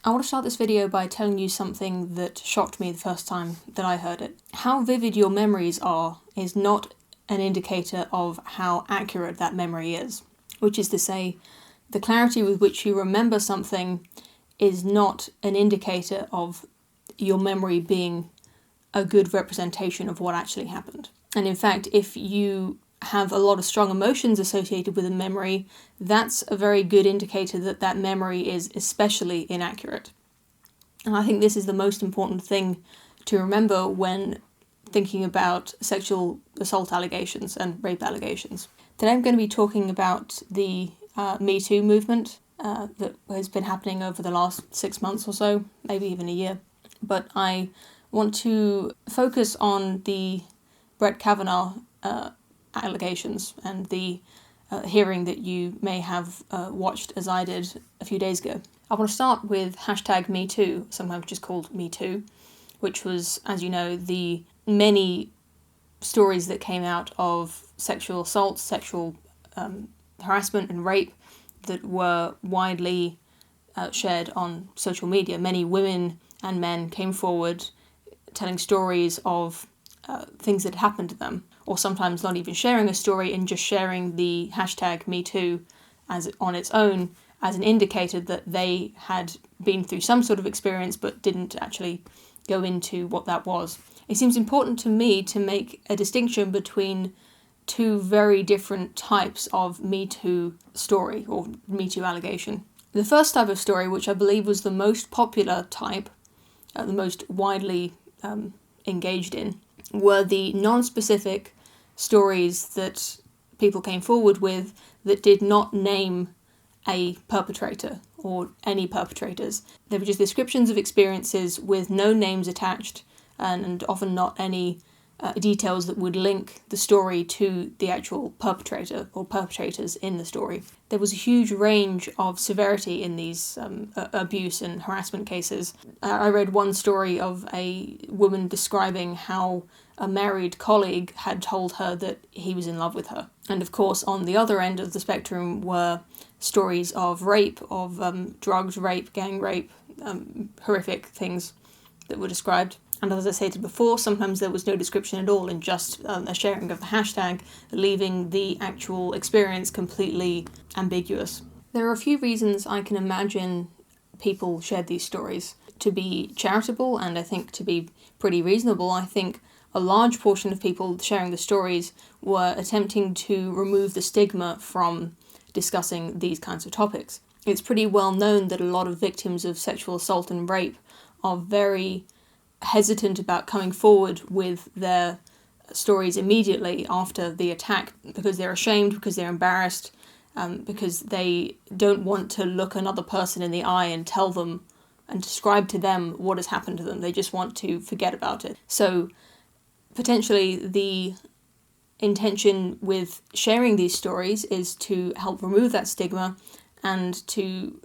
I want to start this video by telling you something that shocked me the first time that I heard it. How vivid your memories are is not an indicator of how accurate that memory is, which is to say, the clarity with which you remember something is not an indicator of your memory being a good representation of what actually happened. And in fact, if you have a lot of strong emotions associated with a memory, that's a very good indicator that that memory is especially inaccurate. And I think this is the most important thing to remember when thinking about sexual assault allegations and rape allegations. Today I'm going to be talking about the Me Too movement that has been happening over the last 6 months or so, maybe even a year. But I want to focus on the Brett Kavanaugh allegations and the hearing that you may have watched as I did a few days ago. I want to start with #MeToo, sometimes just called Me Too, which was, as you know, the many stories that came out of sexual assault, sexual harassment and rape that were widely shared on social media. Many women and men came forward telling stories of things that happened to them, or sometimes not even sharing a story and just sharing the #MeToo as on its own as an indicator that they had been through some sort of experience but didn't actually go into what that was. It seems important to me to make a distinction between two very different types of Me Too story or Me Too allegation. The first type of story, which I believe was the most popular type, the most widely engaged in, were the non-specific stories that people came forward with that did not name a perpetrator or any perpetrators. They were just descriptions of experiences with no names attached and often not any details that would link the story to the actual perpetrator or perpetrators in the story. There was a huge range of severity in these abuse and harassment cases. I read one story of a woman describing how a married colleague had told her that he was in love with her. And of course, on the other end of the spectrum were stories of rape, of drugs, rape, gang rape, horrific things that were described. And as I stated before, sometimes there was no description at all and just a sharing of the hashtag, leaving the actual experience completely ambiguous. There are a few reasons I can imagine people shared these stories. To be charitable, and I think to be pretty reasonable, I think a large portion of people sharing the stories were attempting to remove the stigma from discussing these kinds of topics. It's pretty well known that a lot of victims of sexual assault and rape are very hesitant about coming forward with their stories immediately after the attack because they're ashamed, because they're embarrassed, because they don't want to look another person in the eye and tell them and describe to them what has happened to them. They just want to forget about it. So potentially the intention with sharing these stories is to help remove that stigma and to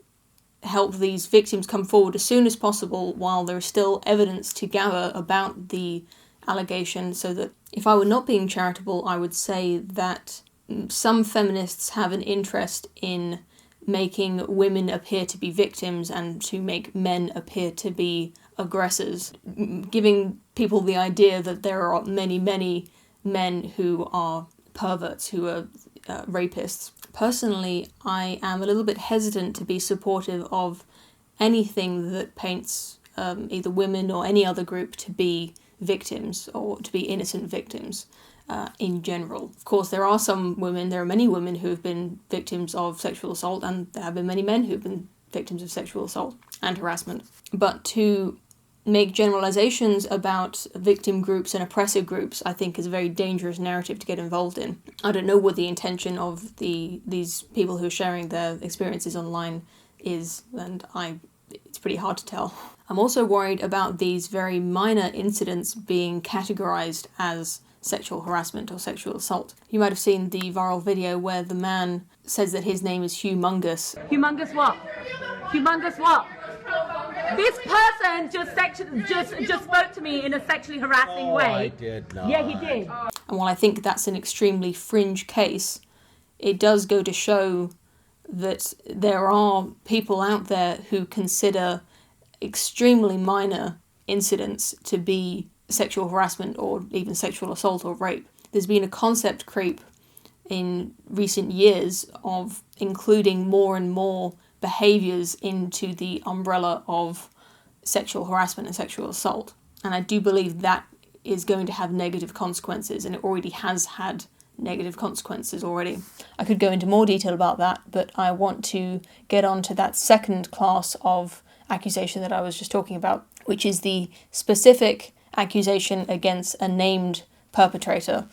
help these victims come forward as soon as possible while there is still evidence to gather about the allegation, so that if I were not being charitable, I would say that some feminists have an interest in making women appear to be victims and to make men appear to be aggressors, giving people the idea that there are many, many men who are perverts, who are rapists. Personally, I am a little bit hesitant to be supportive of anything that paints either women or any other group to be victims or to be innocent victims in general. Of course, there are many women who have been victims of sexual assault, and there have been many men who have been victims of sexual assault and harassment. But to make generalizations about victim groups and oppressive groups, I think, is a very dangerous narrative to get involved in. I don't know what the intention of these people who are sharing their experiences online is, and it's pretty hard to tell. I'm also worried about these very minor incidents being categorized as sexual harassment or sexual assault. You might have seen the viral video where the man says that his name is Humongous. Humongous what? Humongous what? This person just spoke to me in a sexually harassing way. I did not. Yeah, he did. And while I think that's an extremely fringe case, it does go to show that there are people out there who consider extremely minor incidents to be sexual harassment or even sexual assault or rape. There's been a concept creep in recent years of including more and more behaviours into the umbrella of sexual harassment and sexual assault. And I do believe that is going to have negative consequences, and it already has had negative consequences already. I could go into more detail about that, but I want to get on to that second class of accusation that I was just talking about, which is the specific accusation against a named perpetrator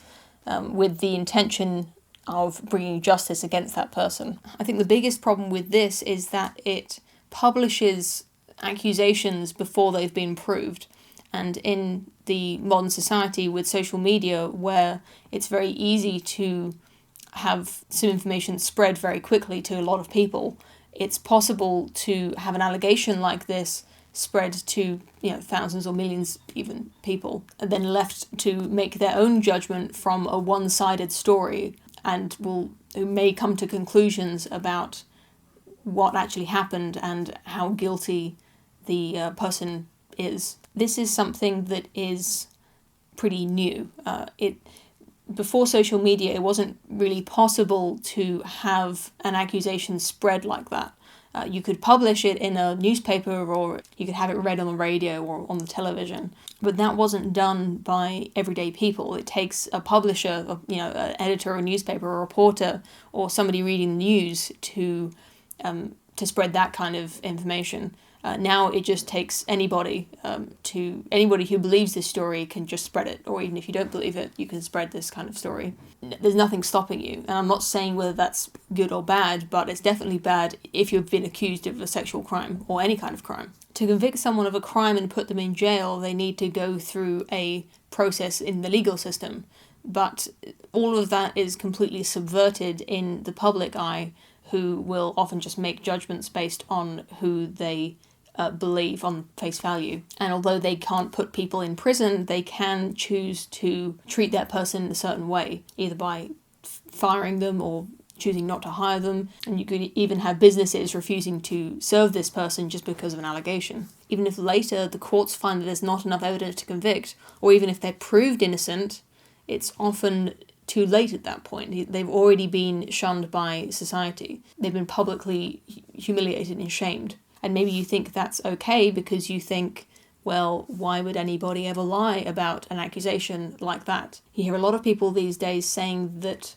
with the intention of bringing justice against that person. I think the biggest problem with this is that it publishes accusations before they've been proved. And in the modern society with social media, where it's very easy to have some information spread very quickly to a lot of people, it's possible to have an allegation like this spread to thousands or millions even people, and then left to make their own judgment from a one-sided story, and who may come to conclusions about what actually happened and how guilty the person is. This is something that is pretty new. Before social media, it wasn't really possible to have an accusation spread like that. You could publish it in a newspaper, or you could have it read on the radio or on the television, but that wasn't done by everyday people. It takes a publisher, an editor of a newspaper, a reporter, or somebody reading the news to spread that kind of information. Now it just takes anybody who believes this story can just spread it, or even if you don't believe it, you can spread this kind of story. There's nothing stopping you, and I'm not saying whether that's good or bad, but it's definitely bad if you've been accused of a sexual crime or any kind of crime. To convict someone of a crime and put them in jail, they need to go through a process in the legal system, but all of that is completely subverted in the public eye, who will often just make judgments based on who they believe on face value. And although they can't put people in prison, they can choose to treat that person in a certain way, either by firing them or choosing not to hire them. And you could even have businesses refusing to serve this person just because of an allegation. Even if later the courts find that there's not enough evidence to convict, or even if they're proved innocent, it's often too late at that point. They've already been shunned by society. They've been publicly humiliated and shamed. And maybe you think that's okay because you think, well, why would anybody ever lie about an accusation like that? You hear a lot of people these days saying that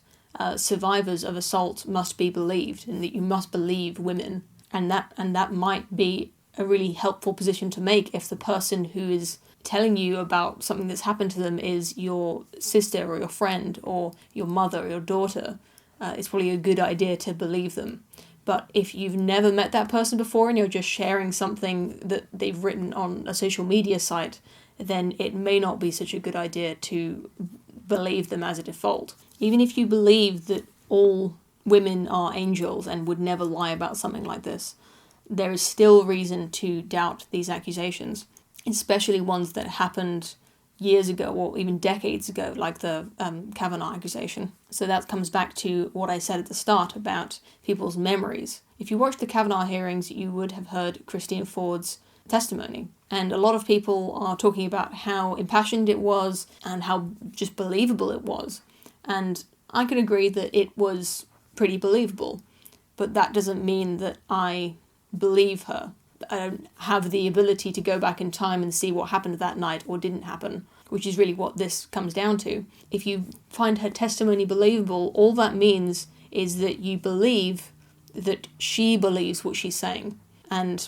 survivors of assault must be believed, and that you must believe women. And that might be a really helpful position to make if the person who is telling you about something that's happened to them is your sister or your friend or your mother or your daughter. It's probably a good idea to believe them. But if you've never met that person before and you're just sharing something that they've written on a social media site, then it may not be such a good idea to believe them as a default. Even if you believe that all women are angels and would never lie about something like this, there is still reason to doubt these accusations, especially ones that happened years ago or even decades ago, like the Kavanaugh accusation. So that comes back to what I said at the start about people's memories. If you watched the Kavanaugh hearings, you would have heard Christine Ford's testimony. And a lot of people are talking about how impassioned it was and how just believable it was. And I can agree that it was pretty believable, but that doesn't mean that I believe her. I don't have the ability to go back in time and see what happened that night or didn't happen, which is really what this comes down to. If you find her testimony believable, all that means is that you believe that she believes what she's saying. And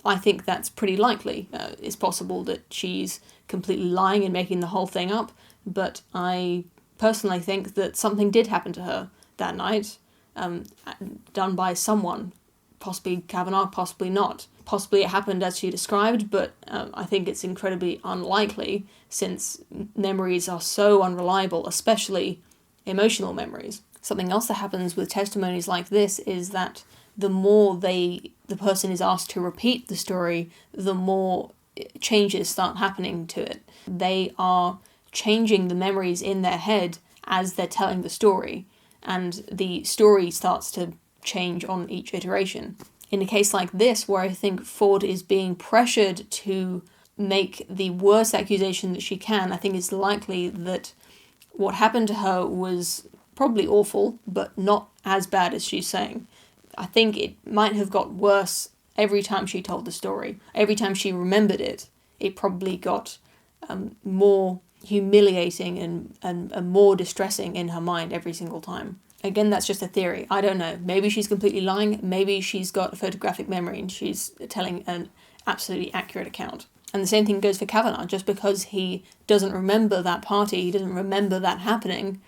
I think that's pretty likely. It's possible that she's completely lying and making the whole thing up, but I personally think that something did happen to her that night, done by someone. Possibly Kavenaugh, possibly not. Possibly it happened as she described, but I think it's incredibly unlikely since memories are so unreliable, especially emotional memories. Something else that happens with testimonies like this is that the more the person is asked to repeat the story, the more changes start happening to it. They are changing the memories in their head as they're telling the story, and the story starts to change on each iteration. in a case like this, where I think Ford is being pressured to make the worst accusation that she can, I think it's likely that what happened to her was probably awful, but not as bad as she's saying. I think it might have got worse every time she told the story. Every time she remembered it, it probably got more humiliating and more distressing in her mind every single time. Again, that's just a theory. I don't know. Maybe she's completely lying. Maybe she's got a photographic memory and she's telling an absolutely accurate account. And the same thing goes for Kavanagh. Just because he doesn't remember that party, he doesn't remember that happening,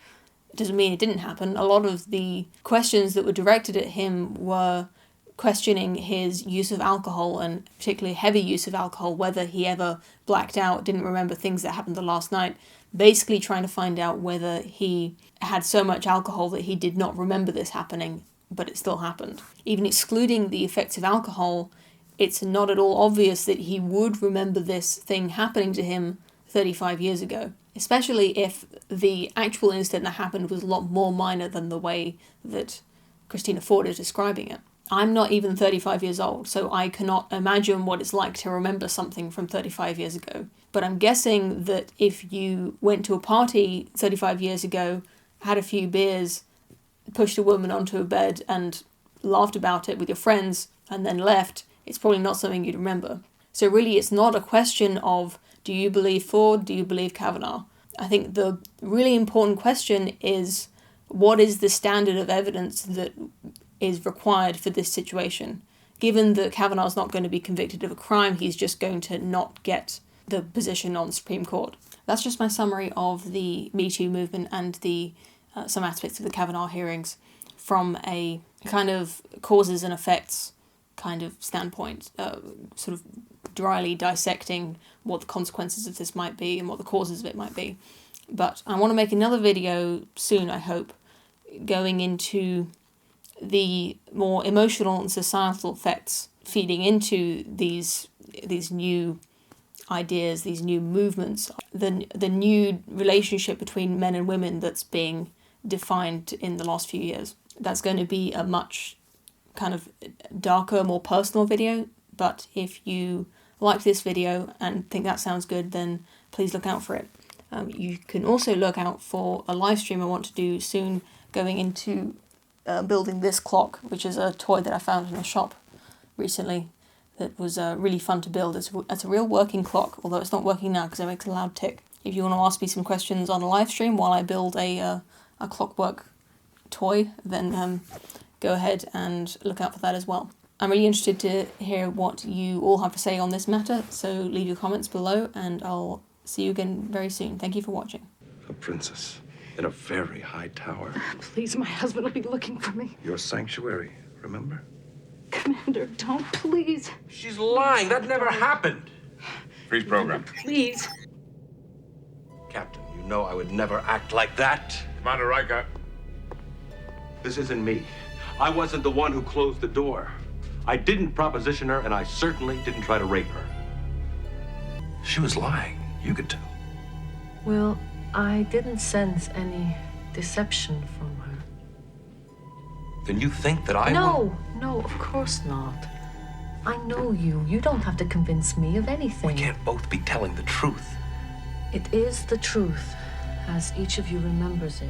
it doesn't mean it didn't happen. A lot of the questions that were directed at him were questioning his use of alcohol, and particularly heavy use of alcohol, whether he ever blacked out, didn't remember things that happened the last night, basically trying to find out whether he had so much alcohol that he did not remember this happening, but it still happened. Even excluding the effects of alcohol, it's not at all obvious that he would remember this thing happening to him 35 years ago, especially if the actual incident that happened was a lot more minor than the way that Christina Ford is describing it. I'm not even 35 years old, so I cannot imagine what it's like to remember something from 35 years ago. But I'm guessing that if you went to a party 35 years ago, had a few beers, pushed a woman onto a bed and laughed about it with your friends and then left, it's probably not something you'd remember. So really it's not a question of, do you believe Ford, do you believe Kavanagh? I think the really important question is, what is the standard of evidence that is required for this situation? Given that Kavanagh's not going to be convicted of a crime, he's just going to not get the position on the Supreme Court. That's just my summary of the Me Too movement and the some aspects of the Kavanaugh hearings from a kind of causes and effects kind of standpoint, sort of dryly dissecting what the consequences of this might be and what the causes of it might be. But I want to make another video soon, I hope, going into the more emotional and societal effects feeding into these new ideas, these new movements, the new relationship between men and women that's being defined in the last few years. That's going to be a much kind of darker, more personal video, but if you like this video and think that sounds good, then please look out for it. You can also look out for a live stream I want to do soon going into building this clock, which is a toy that I found in a shop recently that was really fun to build. It's a real working clock, although it's not working now because it makes a loud tick. If you want to ask me some questions on a live stream while I build a clockwork toy, then go ahead and look out for that as well. I'm really interested to hear what you all have to say on this matter, so leave your comments below and I'll see you again very soon. Thank you for watching. A princess in a very high tower. Please, my husband will be looking for me. Your sanctuary, remember? Commander, don't, please. She's lying. That never happened. Freeze program. Please. Captain, you know I would never act like that. Commander Riker. This isn't me. I wasn't the one who closed the door. I didn't proposition her, and I certainly didn't try to rape her. She was lying. You could tell. Well, I didn't sense any deception from her. Then you think that I No, of course not. I know you. You don't have to convince me of anything. We can't both be telling the truth. It is the truth, as each of you remembers it.